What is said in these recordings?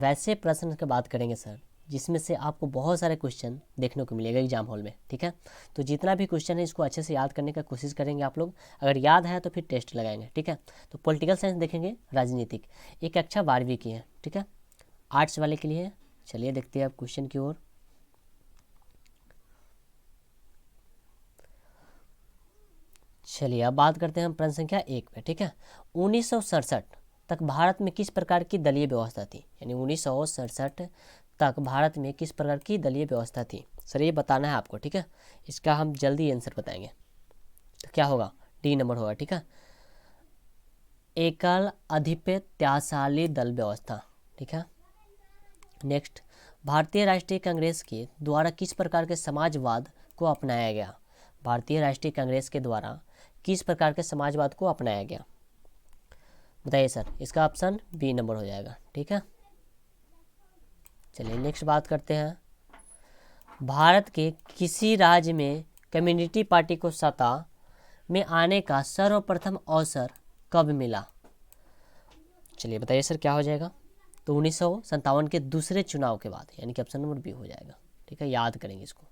वैसे प्रश्न की बात करेंगे सर जिसमें से आपको बहुत सारे क्वेश्चन देखने को मिलेगा एग्जाम हॉल में, ठीक है। तो जितना भी क्वेश्चन है इसको अच्छे से याद करने का कोशिश करेंगे आप लोग, अगर याद है तो फिर टेस्ट लगाएंगे, ठीक है। तो पॉलिटिकल साइंस देखेंगे, राजनीतिक, एक कक्षा 12वीं की है, ठीक है, आर्ट्स वाले के लिए है। चलिए देखते हैं आप क्वेश्चन की ओर। चलिए अब बात करते हैं हम प्रश्न संख्या 1 पे, ठीक है। 1967 तक भारत में किस प्रकार की दलीय व्यवस्था थी, यानी 1967 तक भारत में किस प्रकार की दलीय व्यवस्था थी सर, ये बताना है आपको, ठीक है। इसका हम जल्दी आंसर बताएंगे, तो क्या होगा, डी नंबर होगा, ठीक है, एकल अधिपत्याशाली दल व्यवस्था, ठीक है। नेक्स्ट, भारतीय राष्ट्रीय कांग्रेस के द्वारा किस प्रकार के समाजवाद को अपनाया गया, भारतीय राष्ट्रीय कांग्रेस के द्वारा किस प्रकार के समाजवाद को अपनाया गया, बताइए सर। इसका ऑप्शन बी नंबर हो जाएगा, ठीक है। चलिए नेक्स्ट बात करते हैं, भारत के किसी राज्य में कम्युनिटी पार्टी को सत्ता में आने का सर्वप्रथम अवसर कब मिला, चलिए बताइए सर क्या हो जाएगा। तो 1957 के दूसरे चुनाव के बाद, यानी कि ऑप्शन नंबर बी हो जाएगा, ठीक है, याद करेंगे इसको।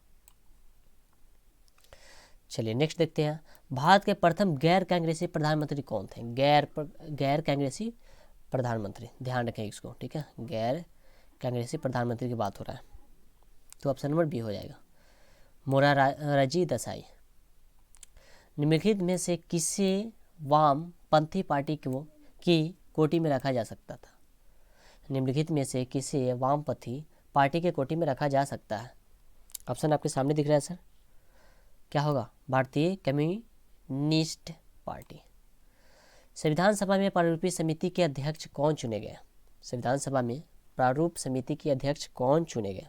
चलिए नेक्स्ट देखते हैं, भारत के प्रथम गैर कांग्रेसी प्रधानमंत्री कौन थे, गैर कांग्रेसी प्रधानमंत्री, ध्यान रखें इसको, ठीक है, गैर कांग्रेसी प्रधानमंत्री की बात हो रहा है, तो ऑप्शन नंबर बी हो जाएगा, मोरारजी देसाई। निम्नलिखित में से किसे वामपंथी पार्टी को की कोटि में रखा जा सकता था, निम्नलिखित में से किसे वामपंथी पार्टी के कोटि में रखा जा सकता है, ऑप्शन आपके सामने दिख रहा है सर, क्या होगा, भारतीय कम्युनिस्ट पार्टी। संविधान सभा में प्रारूपी समिति के अध्यक्ष कौन चुने गए, संविधान सभा में प्रारूप समिति के अध्यक्ष कौन चुने गए,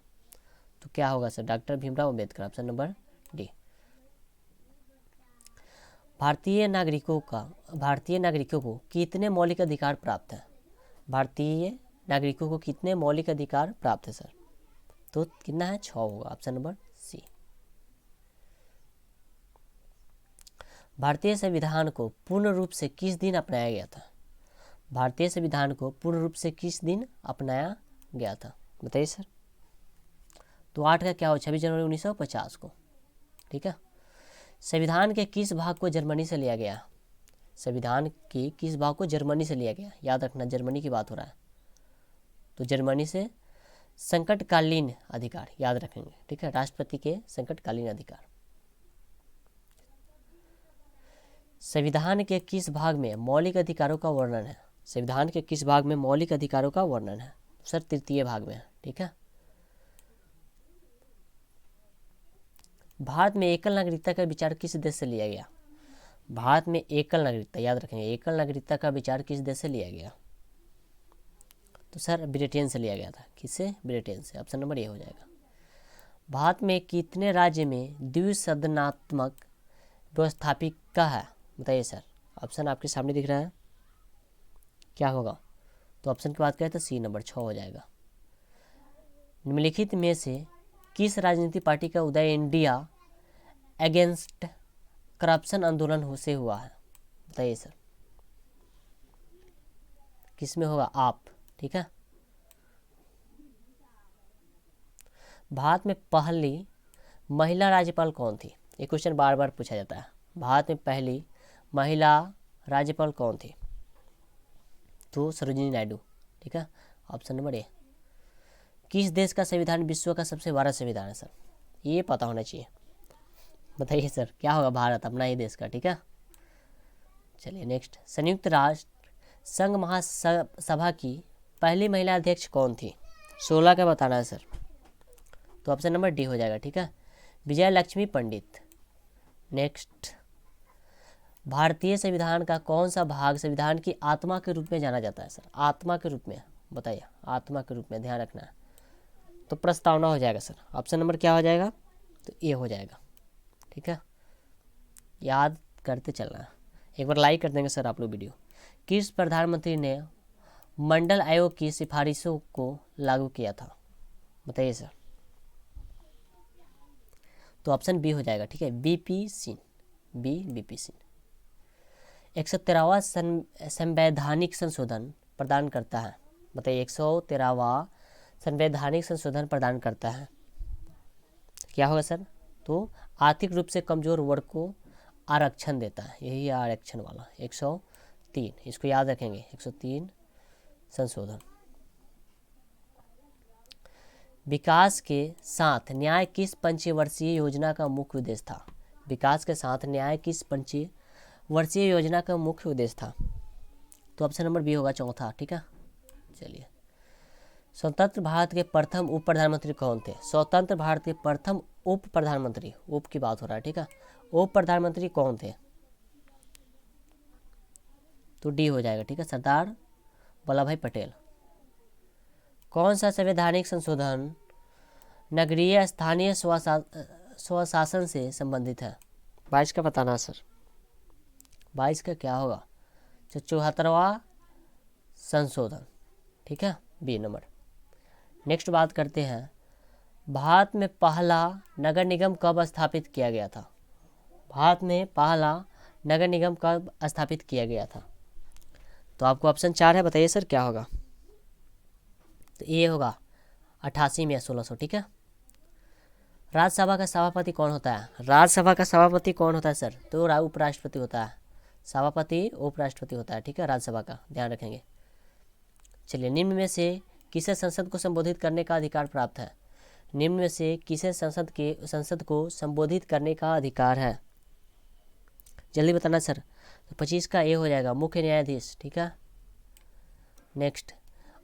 तो क्या होगा sir, doctor Bhimrao Ambedkar, option number D. भारतीय नागरिकों को कितने मौलिक अधिकार प्राप्त हैं, भारतीय नागरिकों को कितने मौलिक अधिकार प्राप्त है सर, तो कितना है, 6 होगा, ऑप्शन नंबर सी। भारतीय संविधान को पूर्ण रूप से किस दिन अपनाया गया था, भारतीय संविधान को पूर्ण रूप से किस दिन अपनाया गया था, बताइए सर। तो 8 का क्या हो, 26 जनवरी 1950 को, ठीक है। संविधान के किस भाग को जर्मनी से लिया गया, संविधान के किस भाग को जर्मनी से लिया गया, याद रखना जर्मनी की बात हो रहा है, तो जर्मनी से संकटकालीन अधिकार, याद रखेंगे, ठीक है, राष्ट्रपति के संकटकालीन अधिकार। संविधान के किस भाग में मौलिक अधिकारों का वर्णन है, संविधान के किस भाग में मौलिक अधिकारों का वर्णन है सर, तृतीय भाग में है, ठीक है। भारत में एकल नागरिकता का विचार किस देश से लिया गया, भारत में एकल नागरिकता, याद रखेंगे, एकल नागरिकता का विचार किस देश से लिया गया, तो सर ब्रिटेन से लिया गया था, किससे, ब्रिटेन से, ऑप्शन नंबर ए हो जाएगा। भारत में कितने राज्य में द्विसदनात्मक व्यवस्थापिका है, बताइए सर, ऑप्शन आपके सामने दिख रहा है, क्या होगा, तो ऑप्शन की बात करें तो सी नंबर 6 हो जाएगा। निम्नलिखित में से किस राजनीतिक पार्टी का उदय इंडिया अगेंस्ट करप्शन आंदोलन से हुआ है, बताइए सर, किसमें होगा, आप, ठीक है। भारत में पहली महिला राज्यपाल कौन थी, ये क्वेश्चन बार बार पूछा जाता है, भारत में पहली महिला राज्यपाल कौन थी, तो सरोजिनी नायडू, ठीक है, ऑप्शन नंबर ए। किस देश का संविधान विश्व का सबसे बड़ा संविधान है सर, ये पता होना चाहिए, बताइए सर क्या होगा, भारत, अपना ही देश का, ठीक है। चलिए नेक्स्ट, संयुक्त राष्ट्र संघ महासभा की पहली महिला अध्यक्ष कौन थी, 16 का बताना है सर, तो ऑप्शन नंबर डी हो जाएगा, ठीक है, विजय लक्ष्मी पंडित। नेक्स्ट, भारतीय संविधान का कौन सा भाग संविधान की आत्मा के रूप में जाना जाता है सर, आत्मा के रूप में, बताइए, आत्मा के रूप में, ध्यान रखना है, तो प्रस्तावना हो जाएगा सर, ऑप्शन नंबर क्या हो जाएगा, तो ए हो जाएगा, ठीक है, याद करते चलना है, एक बार लाइक कर देंगे सर आप लोग वीडियो। किस प्रधानमंत्री ने मंडल आयोग की सिफारिशों को लागू किया था, बताइए सर, तो ऑप्शन बी हो जाएगा, ठीक है, बीपी सिंह, बीपी सिंह। 113वां संवैधानिक संशोधन प्रदान करता है, बताइए 113वां संवैधानिक संशोधन प्रदान करता है। क्या होगा सर? तो आर्थिक रूप से कमजोर वर्ग को आरक्षण देता है, यही है आरक्षण वाला 103, इसको याद रखेंगे 103 संशोधन। विकास के साथ न्याय किस पंचवर्षीय योजना का मुख्य उद्देश्य था? विकास के साथ न्याय किस पंचवर्षीय योजना का मुख्य उद्देश्य था? तो ऑप्शन नंबर बी होगा चौथा। ठीक है, चलिए। स्वतंत्र भारत के प्रथम उप प्रधानमंत्री कौन थे? स्वतंत्र भारत के प्रथम उप प्रधानमंत्री, उप की बात हो रहा है, ठीक है, उप प्रधानमंत्री कौन थे? तो डी हो जाएगा। ठीक है, सरदार वल्लभ भाई पटेल। कौन सा संवैधानिक संशोधन नगरीय स्थानीय स्वशासन से संबंधित है? 22 का बताना सर। 22 का क्या होगा? 74वां संशोधन। ठीक है, बी नंबर। नेक्स्ट बात करते हैं, भारत में पहला नगर निगम कब स्थापित किया गया था? भारत में पहला नगर निगम कब स्थापित किया गया था? तो आपको ऑप्शन 4 है, बताइए सर क्या होगा? तो ये होगा 88 में 1600। ठीक है। राज्यसभा का सभापति कौन होता है? राज्यसभा का सभापति कौन होता है सर? तो उपराष्ट्रपति होता है। सभापति उपराष्ट्रपति होता है। ठीक है, राज्यसभा का ध्यान रखेंगे। चलिए, निम्न में से किसे संसद को संबोधित करने का अधिकार प्राप्त है? निम्न में से किसे संसद को संबोधित करने का अधिकार है? जल्दी बताना सर। तो 25 का ए हो जाएगा, मुख्य न्यायाधीश। ठीक है। नेक्स्ट,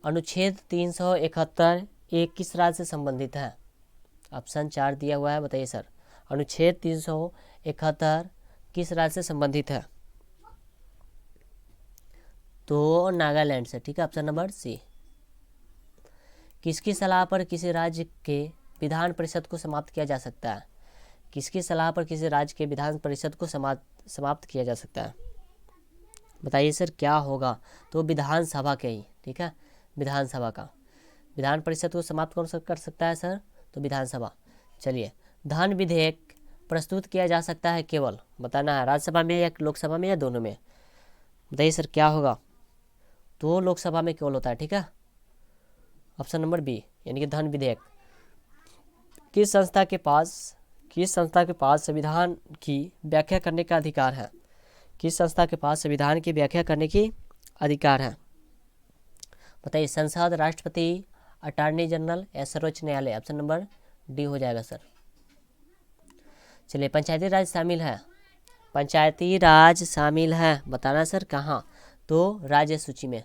अनुच्छेद 371 एक किस राज्य से संबंधित है? ऑप्शन 4 दिया हुआ है, बताइए सर। अनुच्छेद 371 किस राज्य से संबंधित है? तो नागालैंड से। ठीक है, ऑप्शन नंबर सी। किसकी सलाह पर किसी राज्य के विधान परिषद को समाप्त किया जा सकता है? किसकी सलाह पर किसी राज्य के विधान परिषद को समाप्त किया जा सकता है? बताइए सर क्या होगा? तो विधानसभा के ही। ठीक है, विधानसभा का। विधान परिषद को समाप्त कौन कर सकता है सर? तो विधानसभा। चलिए, धन विधेयक प्रस्तुत किया जा सकता है केवल, बताना है, राज्यसभा में या लोकसभा में या दोनों में? बताइए सर क्या होगा? तो लोकसभा में केवल होता है। ठीक है, ऑप्शन नंबर बी, यानी कि धन विधेयक। किस संस्था के पास संविधान की व्याख्या करने का अधिकार है? किस संस्था के पास संविधान की व्याख्या करने की अधिकार है? बताइए, संसद, राष्ट्रपति, अटॉर्नी जनरल या सर्वोच्च न्यायालय? ऑप्शन नंबर डी हो जाएगा सर। चलिए, पंचायती राज शामिल है। पंचायती राज शामिल है, बताना सर कहाँ? तो राज्य सूची में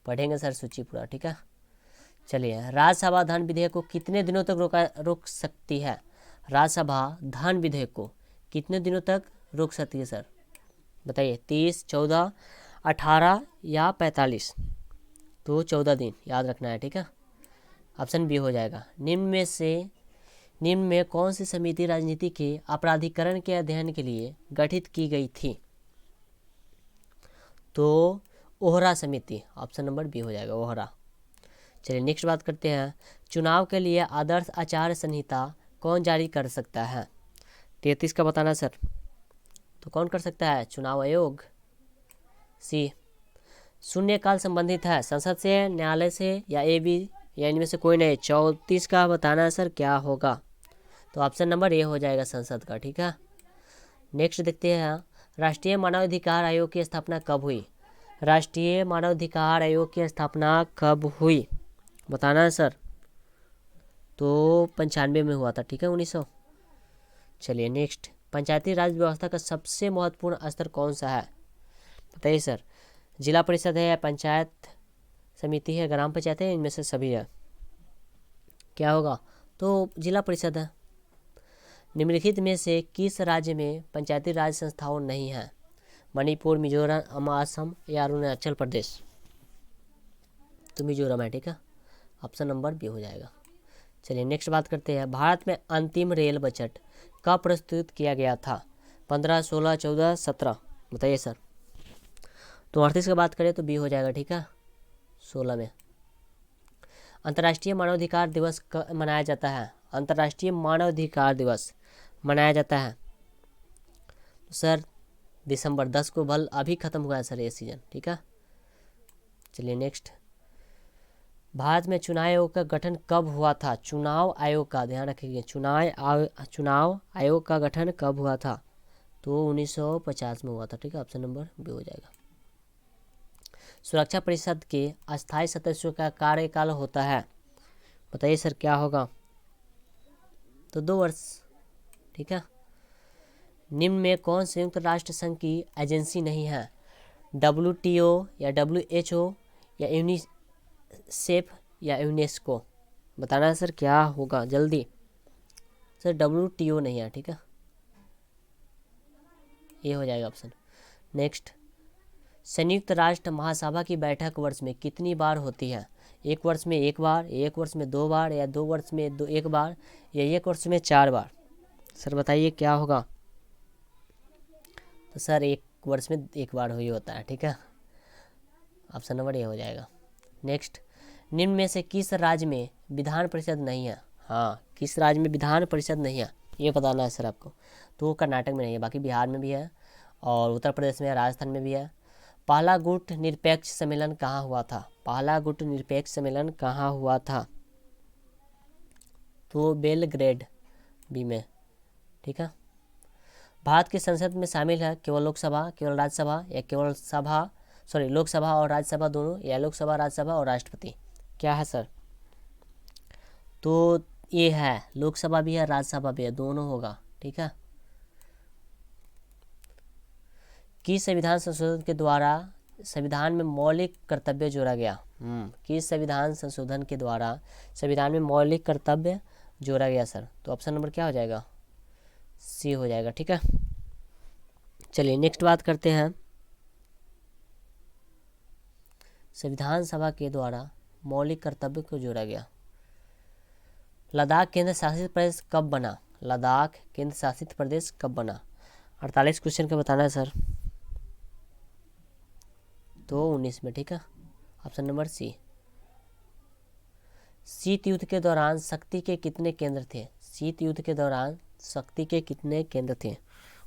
पढ़ेंगे सर, सूची पूरा। ठीक है। चलिए, राज्यसभा धन विधेयक को कितने दिनों तक रोक सकती है? राज्यसभा धन विधेयक को कितने दिनों तक रोक सकती है सर? बताइए, 30, 14, 18 या 45? तो 14 दिन याद रखना है। ठीक है, ऑप्शन बी हो जाएगा। निम्न में कौन सी समिति राजनीति के अपराधीकरण के अध्ययन के लिए गठित की गई थी? तो ओहरा समिति, ऑप्शन नंबर बी हो जाएगा, ओहरा। चलिए, नेक्स्ट बात करते हैं, चुनाव के लिए आदर्श आचार संहिता कौन जारी कर सकता है? 33 का बताना सर। तो कौन कर सकता है? चुनाव आयोग। सी, शून्यकाल संबंधित है संसद से, न्यायालय से या ए बी, या इनमें से कोई नहीं? 34 का बताना सर क्या होगा? तो ऑप्शन नंबर ए हो जाएगा, संसद का। ठीक है। नेक्स्ट देखते हैं, राष्ट्रीय मानवाधिकार आयोग की स्थापना कब हुई? राष्ट्रीय मानवाधिकार आयोग की स्थापना कब हुई? बताना है सर। तो 95 में हुआ था। ठीक है, 1900। चलिए, नेक्स्ट, पंचायती राज व्यवस्था का सबसे महत्वपूर्ण स्तर कौन सा है? बताइए सर। जिला परिषद है या पंचायत समिति है, ग्राम पंचायत है, इनमें से सभी है? क्या होगा? तो जिला परिषद है। निम्नलिखित में से किस राज्य में पंचायती राज संस्थाओं नहीं है? मणिपुर, मिजोरम, असम या अरुणाचल प्रदेश? तो मिजोरम है। ठीक है, ऑप्शन नंबर बी हो जाएगा। चलिए, नेक्स्ट बात करते हैं, भारत में अंतिम रेल बजट कब प्रस्तुत किया गया था? 15, 16, 14, 17? बताइए सर। तो 38 की बात करें तो बी हो जाएगा। ठीक है, 16 में। अंतर्राष्ट्रीय मानवाधिकार दिवस कब मनाया जाता है? अंतर्राष्ट्रीय मानवाधिकार दिवस मनाया जाता है तो सर दिसंबर 10 को। अभी ख़त्म हुआ है सर ये सीजन। ठीक है। चलिए, नेक्स्ट, भारत में चुनाव आयोग का गठन कब हुआ था? चुनाव आयोग का, ध्यान रखिए, चुनाव आयोग का गठन कब हुआ था? तो 1950 में हुआ था। ठीक है, ऑप्शन नंबर बी हो जाएगा। सुरक्षा परिषद के अस्थायी सदस्यों का कार्यकाल होता है, बताइए सर क्या होगा? तो 2 वर्ष। ठीक है। निम्न में कौन संयुक्त राष्ट्र संघ की एजेंसी नहीं है? WTO या WHO या यूनिसेफ या यूनेस्को? बताना है सर क्या होगा जल्दी। सर WTO नहीं है। ठीक है, ये हो जाएगा ऑप्शन। नेक्स्ट, संयुक्त राष्ट्र महासभा की बैठक वर्ष में कितनी बार होती है? 1 वर्ष में 1 बार, 1 वर्ष में 2 बार, या 2 वर्ष में 1 बार, या 1 वर्ष में 4 बार? सर बताइए क्या होगा? तो सर 1 वर्ष में 1 बार ही होता है। ठीक है, ऑप्शन नंबर ए हो जाएगा। नेक्स्ट, निम्न में से किस राज्य में विधान परिषद नहीं है? हाँ, किस राज्य में विधान परिषद नहीं है ये बताना है सर आपको। तो कर्नाटक में नहीं है, बाकी बिहार में भी है और उत्तर प्रदेश में है, राजस्थान में भी है। पहला गुट निरपेक्ष सम्मेलन कहाँ हुआ था? पहला गुट निरपेक्ष सम्मेलन कहाँ हुआ था? तो बेलग्रेड बी में। ठीक है। भारत की संसद में शामिल है केवल लोकसभा, केवल राज्यसभा, या केवल लोकसभा और राज्यसभा दोनों, या लोकसभा, राज्यसभा और राष्ट्रपति? क्या है सर? तो ये है, लोकसभा भी है, राज्यसभा भी है, दोनों होगा। ठीक है। किस संविधान संशोधन के द्वारा संविधान में मौलिक कर्तव्य जोड़ा गया? किस संविधान संशोधन के द्वारा संविधान में मौलिक कर्तव्य जोड़ा गया सर? तो ऑप्शन नंबर क्या हो जाएगा? सी हो जाएगा। ठीक है, चलिए नेक्स्ट बात करते हैं। संविधान सभा के द्वारा मौलिक कर्तव्य को जोड़ा गया। लद्दाख केंद्र शासित प्रदेश कब बना? लद्दाख केंद्र शासित प्रदेश कब बना? 48 क्वेश्चन का बताना है सर। तो 19 में। ठीक है, ऑप्शन नंबर सी। शीत युद्ध के दौरान शक्ति के कितने केंद्र थे? शीत युद्ध के दौरान शक्ति के कितने केंद्र थे?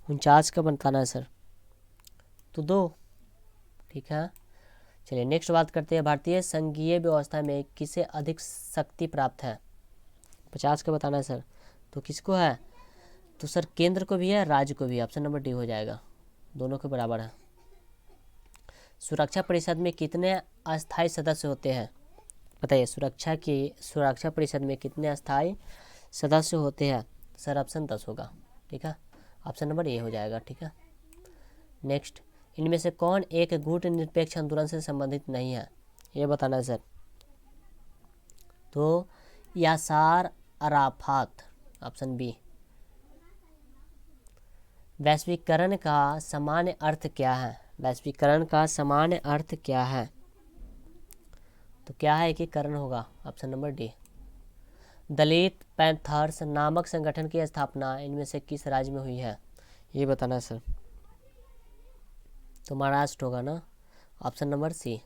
49 का बताना है सर। तो 2। ठीक है, चलिए नेक्स्ट बात करते हैं। भारतीय संघीय व्यवस्था में किसे अधिक शक्ति प्राप्त है? 50 का बताना है सर। तो किसको है? तो सर केंद्र को भी है, राज्य को भी है। ऑप्शन नंबर डी हो जाएगा, दोनों के बराबर है। सुरक्षा परिषद में कितने अस्थायी सदस्य होते हैं? बताइए, सुरक्षा परिषद में कितने अस्थायी सदस्य होते हैं? सर ऑप्शन 10 होगा। ठीक है, ऑप्शन नंबर ए हो जाएगा। ठीक है। नेक्स्ट, इनमें से कौन एक गुट निरपेक्ष आंदोलन से संबंधित नहीं है? ये बताना है सर। तो यासार अराफात, ऑप्शन बी। वैश्वीकरण का सामान्य अर्थ क्या है? वैश्वीकरण का सामान्य अर्थ क्या है? तो क्या है? एकीकरण होगा, ऑप्शन नंबर डी। दलित पैंथर्स नामक संगठन की स्थापना इनमें से किस राज्य में हुई है? ये बताना है सर। तो महाराष्ट्र होगा ना, ऑप्शन नंबर सी।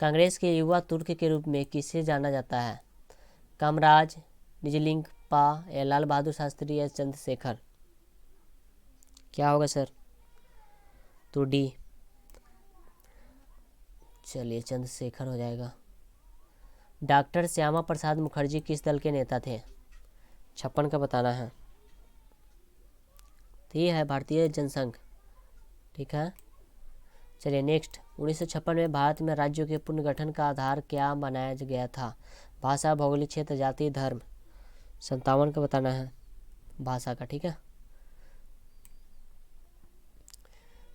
कांग्रेस के युवा तुर्क के रूप में किसे जाना जाता है? कामराज, निजलिंगपा, या लाल बहादुर शास्त्री, या चंद्रशेखर? क्या होगा सर? तो डी। चलिए चंद्रशेखर हो जाएगा। डॉक्टर श्यामा प्रसाद मुखर्जी किस दल के नेता थे? 56 का बताना है। तो ये है भारतीय जनसंघ। ठीक है, चलिए नेक्स्ट। 1956 में भारत में राज्यों के पुनर्गठन का आधार क्या बनाया गया था? भाषा, भौगोलिक क्षेत्र, जाति, धर्म? 57 का बताना है, भाषा का। ठीक है।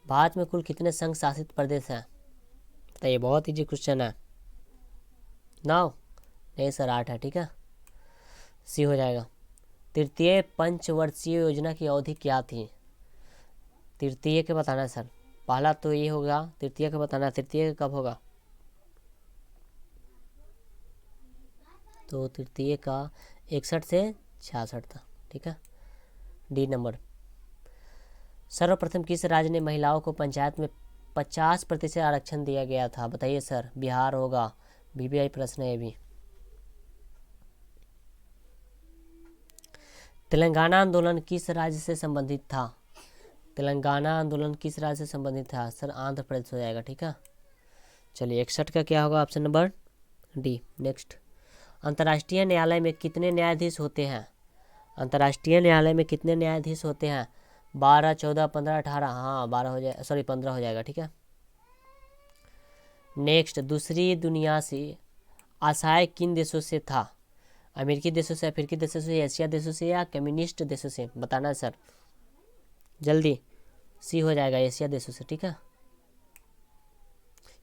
भारत में कुल कितने संघ शासित प्रदेश हैं? तो ये बहुत इजी क्वेश्चन है। 9? नहीं सर, 8 है। ठीक है, सी हो जाएगा। तृतीय पंचवर्षीय योजना की अवधि क्या थी? तृतीय के बताना है सर। पहला तो ये होगा, तृतीय का बताना है। तृतीय कब होगा? तो तृतीय का 61 से 66 था। ठीक है, डी नंबर। सर्वप्रथम किस राज्य ने महिलाओं को पंचायत में 50% आरक्षण दिया गया था? बताइए सर। बिहार होगा, बीबीआई प्रश्न है ये भी। तेलंगाना आंदोलन किस राज्य से संबंधित था? तेलंगाना आंदोलन किस राज्य से संबंधित था? सर आंध्र प्रदेश हो जाएगा। ठीक है, चलिए 61 का क्या होगा? Option number D. नेक्स्ट, अंतर्राष्ट्रीय न्यायालय में कितने न्यायाधीश होते हैं? अंतर्राष्ट्रीय न्यायालय में कितने न्यायाधीश होते हैं? 12, 14, 15, 18। हाँ 12 हो जाए, सॉरी 15 हो जाएगा, ठीक है। नेक्स्ट, दूसरी दुनिया से असहाय किन देशों से था? अमेरिकी देशों से, अफ्रीकी देशों से, एशिया देशों से या कम्युनिस्ट देशों से? बताना है सर जल्दी। सी हो जाएगा, एशिया देशों से, ठीक है,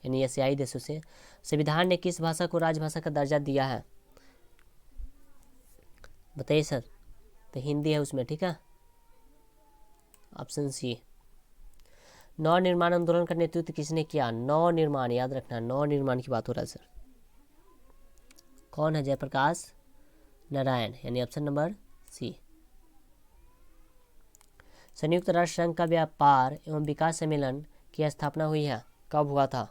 यानी एशियाई देशों से। संविधान ने किस भाषा को राजभाषा का दर्जा दिया है? बताइए सर। तो हिंदी है उसमें, ठीक है, ऑप्शन सी। नव निर्माण आंदोलन का नेतृत्व किसने किया? नव निर्माण, याद रखना, नव निर्माण की बात हो रहा है सर। कौन है? जयप्रकाश नारायण, यानी ऑप्शन नंबर सी। संयुक्त राष्ट्र संघ का व्यापार एवं विकास सम्मेलन की स्थापना हुई है, कब हुआ था?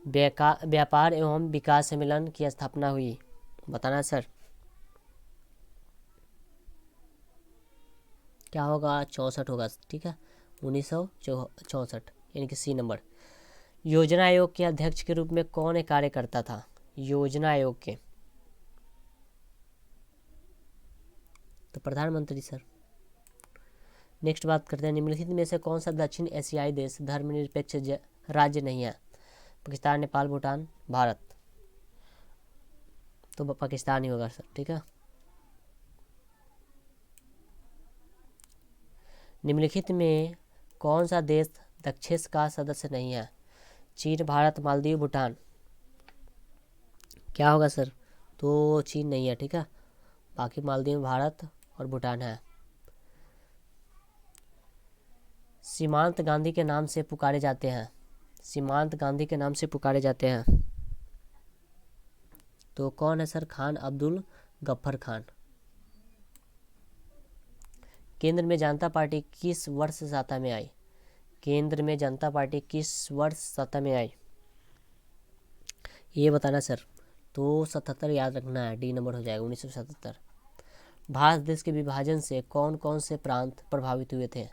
व्यापार एवं विकास सम्मेलन की स्थापना हुई, बताना सर। क्या होगा? 64 होगा, ठीक है, 1964, यानी कि सी नंबर। योजना आयोग के अध्यक्ष के रूप में कौन कार्य करता था? योजना आयोग के, तो प्रधानमंत्री सर। नेक्स्ट बात करते हैं, निम्नलिखित में से कौन सा दक्षिण एशियाई देश धर्मनिरपेक्ष राज्य नहीं है? पाकिस्तान, नेपाल, भूटान, भारत। तो पाकिस्तान ही होगा सर, ठीक है। निम्नलिखित में कौन सा देश दक्षेस का सदस्य नहीं है? चीन, भारत, मालदीव, भूटान। क्या होगा सर? तो चीन नहीं है, ठीक है, बाकी मालदीव, भारत और भूटान है। सीमांत गांधी के नाम से पुकारे जाते हैं, सीमांत गांधी के नाम से पुकारे जाते हैं, तो कौन है सर? खान अब्दुल गफ्फर खान। केंद्र में जनता पार्टी किस वर्ष सत्ता में आई? केंद्र में जनता पार्टी किस वर्ष सत्ता में आई, ये बताना सर। तो 77 याद रखना है, डी नंबर हो जाएगा, 1977। भारत देश के विभाजन से कौन कौन से प्रांत प्रभावित हुए थे?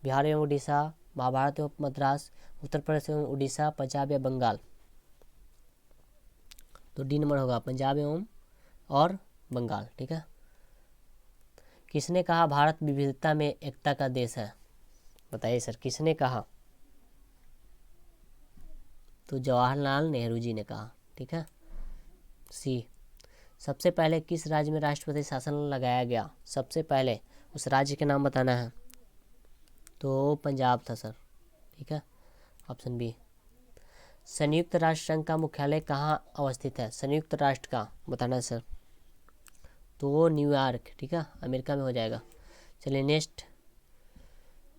बिहार एवं उड़ीसा, महाभारत एवं मद्रास, उत्तर प्रदेश एवं उड़ीसा, पंजाब या बंगाल। तो डी नंबर होगा, पंजाब एवं और बंगाल, ठीक है। किसने कहा भारत विविधता में एकता का देश है? बताइए सर, किसने कहा? तो जवाहरलाल नेहरू जी ने कहा, ठीक है, सी। सबसे पहले किस राज्य में राष्ट्रपति शासन लगाया गया? सबसे पहले उस राज्य के नाम बताना है, तो पंजाब था सर, ठीक है, ऑप्शन बी। संयुक्त राष्ट्र संघ का मुख्यालय कहाँ अवस्थित है? संयुक्त राष्ट्र का बताना है सर, तो न्यूयॉर्क, ठीक है, अमेरिका में हो जाएगा। चलिए नेक्स्ट,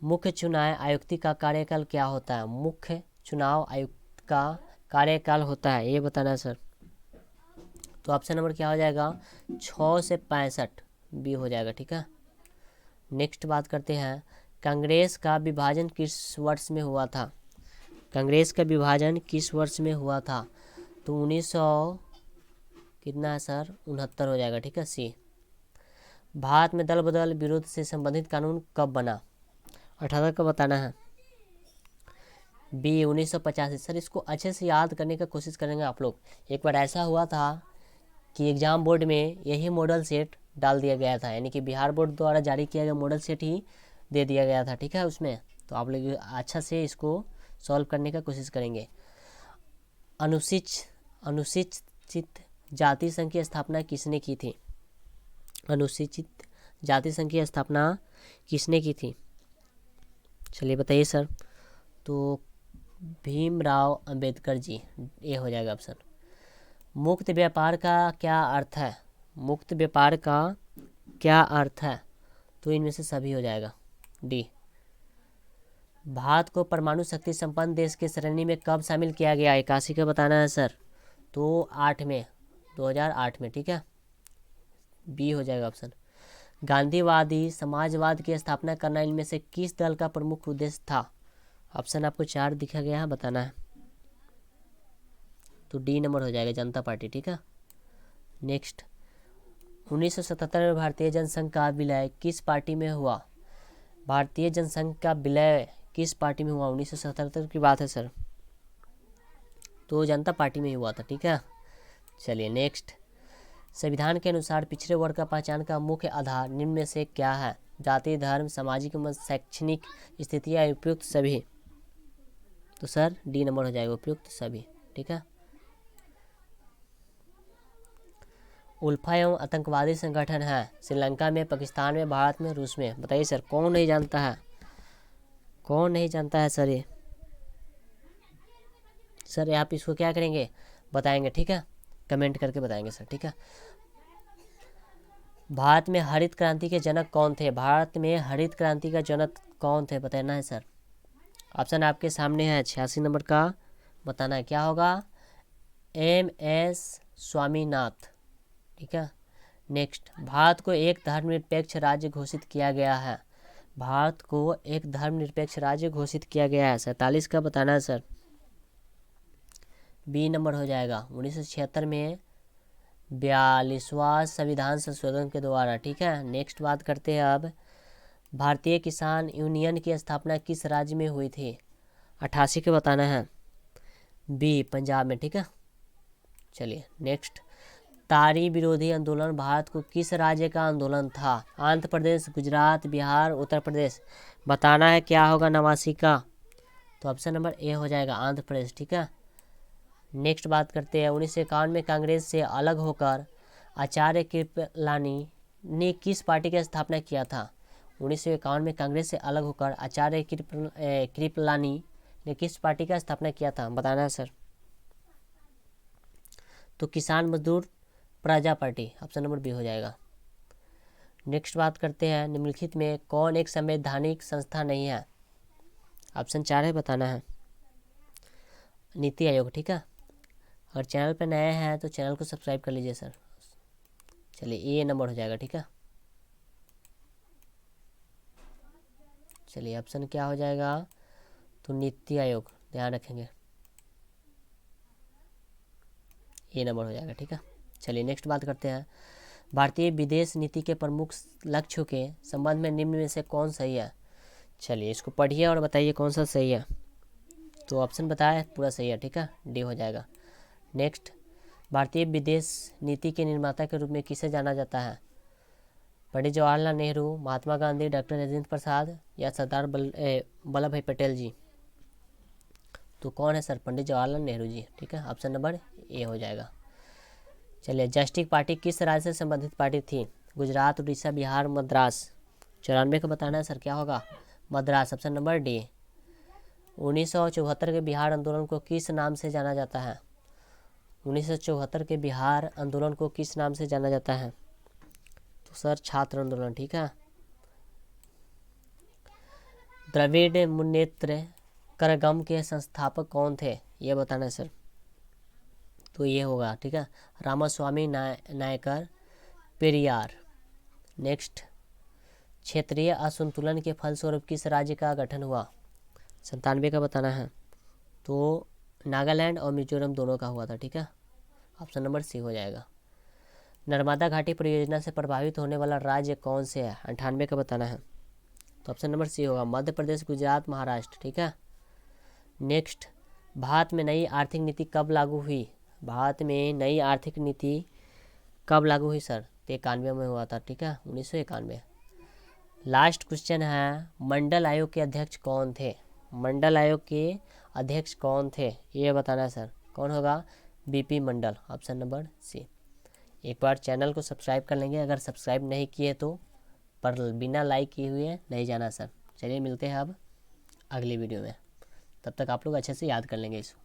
मुख्य चुनाव आयुक्त का कार्यकाल क्या होता है? मुख्य चुनाव आयुक्त का कार्यकाल होता है, ये बताना है सर। तो ऑप्शन नंबर क्या हो जाएगा? 6 से 65, बी हो जाएगा, ठीक है। नेक्स्ट बात करते हैं, कांग्रेस का विभाजन किस वर्ष में हुआ था? कांग्रेस का विभाजन किस वर्ष में हुआ था? तो 1900 कितना है सर? 69 हो जाएगा, ठीक है, सी। भारत में दल बदल विरोध से संबंधित कानून कब बना? 18 का बताना है, बी 1985। सर इसको अच्छे से याद करने का कोशिश करेंगे आप लोग। एक बार ऐसा हुआ था कि एग्ज़ाम बोर्ड में यही मॉडल सेट डाल दिया गया था, यानी कि बिहार बोर्ड द्वारा जारी किया गया मॉडल सेट ही दे दिया गया था, ठीक है, उसमें। तो आप लोग अच्छा से इसको सॉल्व करने का कोशिश करेंगे। अनुसूचित जाति संघ की स्थापना किसने की थी? अनुसूचित जाति संघ की स्थापना किसने की थी? चलिए बताइए सर। तो भीमराव अंबेडकर जी, ये हो जाएगा ऑप्शन। मुक्त व्यापार का क्या अर्थ है? मुक्त व्यापार का क्या अर्थ है? तो इनमें से सभी हो जाएगा, डी। भारत को परमाणु शक्ति संपन्न देश की श्रेणी में कब शामिल किया गया? 81 का बताना है सर, तो 8 में, 2008 में, ठीक है, बी हो जाएगा ऑप्शन। गांधीवादी समाजवाद की स्थापना करना इनमें से किस दल का प्रमुख उद्देश्य था? ऑप्शन आपको 4 दिखा गया है, बताना है, तो डी नंबर हो जाएगा, जनता पार्टी, ठीक है। नेक्स्ट, 1977 में भारतीय जनसंघ का विलय किस पार्टी में हुआ? भारतीय जनसंघ का विलय किस पार्टी में हुआ? 1977 की बात है सर, तो जनता पार्टी में ही हुआ था, ठीक है। चलिए नेक्स्ट, संविधान के अनुसार पिछड़े वर्ग का पहचान का मुख्य आधार निम्न में से क्या है? जाति, धर्म, सामाजिक एवं शैक्षणिक स्थिति या उपयुक्त सभी? तो सर डी नंबर हो जाएगा, उपयुक्त सभी। ठीक है। उल्फा एवं आतंकवादी संगठन है श्रीलंका में, पाकिस्तान में, भारत में, रूस में। बताइए सर, कौन नहीं जानता है? कौन नहीं जानता है सर ये? सर आप इसको क्या करेंगे, बताएंगे, ठीक है, कमेंट करके बताएंगे सर। ठीक है। भारत में हरित क्रांति के जनक कौन थे? भारत में हरित क्रांति का जनक कौन थे, बताना है सर। ऑप्शन आपके सामने है, 86 नंबर का बताना है, क्या होगा? MS स्वामीनाथ। ठीक है। नेक्स्ट, भारत को एक धर्मनिरपेक्ष राज्य घोषित किया गया है। भारत को एक धर्मनिरपेक्ष राज्य घोषित किया गया है, 47 का बताना है सर। बी नंबर हो जाएगा, 1976 में 42वां संविधान संशोधन के द्वारा। ठीक है। नेक्स्ट बात करते हैं अब, भारतीय किसान यूनियन की स्थापना किस राज्य में हुई थी? 88 के बताना है, बी पंजाब में। ठीक है। चलिए नेक्स्ट, तारी विरोधी आंदोलन भारत को किस राज्य का आंदोलन था? आंध्र प्रदेश, गुजरात, बिहार, उत्तर प्रदेश। बताना है क्या होगा 89 का? तो ऑप्शन नंबर ए हो जाएगा, आंध्र प्रदेश। ठीक है। नेक्स्ट बात करते हैं, 1951 में कांग्रेस से अलग होकर आचार्य कृपलानी ने किस पार्टी की स्थापना किया था? 1951 में कांग्रेस से अलग होकर आचार्य कृपलानी ने किस पार्टी का स्थापना किया था? बताना है सर। तो किसान मजदूर प्रजा पार्टी, ऑप्शन नंबर बी हो जाएगा। नेक्स्ट बात करते हैं, निम्नलिखित में कौन एक संवैधानिक संस्था नहीं है? ऑप्शन 4 है, बताना है, नीति आयोग। ठीक है। अगर चैनल पर नए हैं तो चैनल को सब्सक्राइब कर लीजिए सर। चलिए ए नंबर हो जाएगा। ठीक है। चलिए ऑप्शन क्या हो जाएगा? तो नीति आयोग, ध्यान रखेंगे, ए नंबर हो जाएगा। ठीक है। चलिए नेक्स्ट बात करते हैं, भारतीय विदेश नीति के प्रमुख लक्ष्यों के संबंध में निम्न में से कौन सही है? चलिए इसको पढ़िए और बताइए कौन सा सही है। तो ऑप्शन बताए पूरा सही है। ठीक है, डी हो जाएगा। नेक्स्ट, भारतीय विदेश नीति के निर्माता के रूप में किसे जाना जाता है? पंडित जवाहरलाल नेहरू, महात्मा गांधी, डॉक्टर राजेंद्र प्रसाद या सरदार वल्लभ भाई पटेल जी? तो कौन है सर? पंडित जवाहरलाल नेहरू जी। ठीक है। ऑप्शन नंबर ए हो जाएगा। चलिए, जस्टिस पार्टी किस राज्य से संबंधित पार्टी थी? गुजरात, उड़ीसा, बिहार, मद्रास। 94 का बताना है सर, क्या होगा? Madras, option number D. 1974 के बिहार आंदोलन को किस नाम से जाना जाता है? 1974 के बिहार आंदोलन को किस नाम से जाना जाता है? तो सर छात्र आंदोलन। ठीक है। द्रविड़ मुन्नेत्र कड़गम के संस्थापक कौन थे? ये बताना है सर। तो ये होगा, ठीक है, रामास्वामी नायकर पेरियार। नेक्स्ट, क्षेत्रीय असंतुलन के फलस्वरूप किस राज्य का गठन हुआ? 97 का बताना है। तो नागालैंड और मिजोरम दोनों का हुआ था। ठीक है। ऑप्शन नंबर सी हो जाएगा। नर्मदा घाटी परियोजना से प्रभावित होने वाला राज्य कौन से है? 98 का बताना है। तो ऑप्शन नंबर सी होगा, मध्य प्रदेश, गुजरात, महाराष्ट्र। ठीक है। नेक्स्ट, भारत में नई आर्थिक नीति कब लागू हुई? भारत में नई आर्थिक नीति कब लागू हुई सर? 91 में हुआ था। ठीक है, 1991। लास्ट क्वेश्चन है, मंडल आयोग के अध्यक्ष कौन थे? मंडल आयोग के अध्यक्ष कौन थे, ये बताना है सर। कौन होगा? BP मंडल, ऑप्शन नंबर सी। एक बार चैनल को सब्सक्राइब कर लेंगे, अगर सब्सक्राइब नहीं किए तो, पर बिना लाइक किए हुए नहीं जाना सर। चलिए मिलते हैं अब अगली वीडियो में, तब तक आप लोग अच्छे से याद कर लेंगे इसको।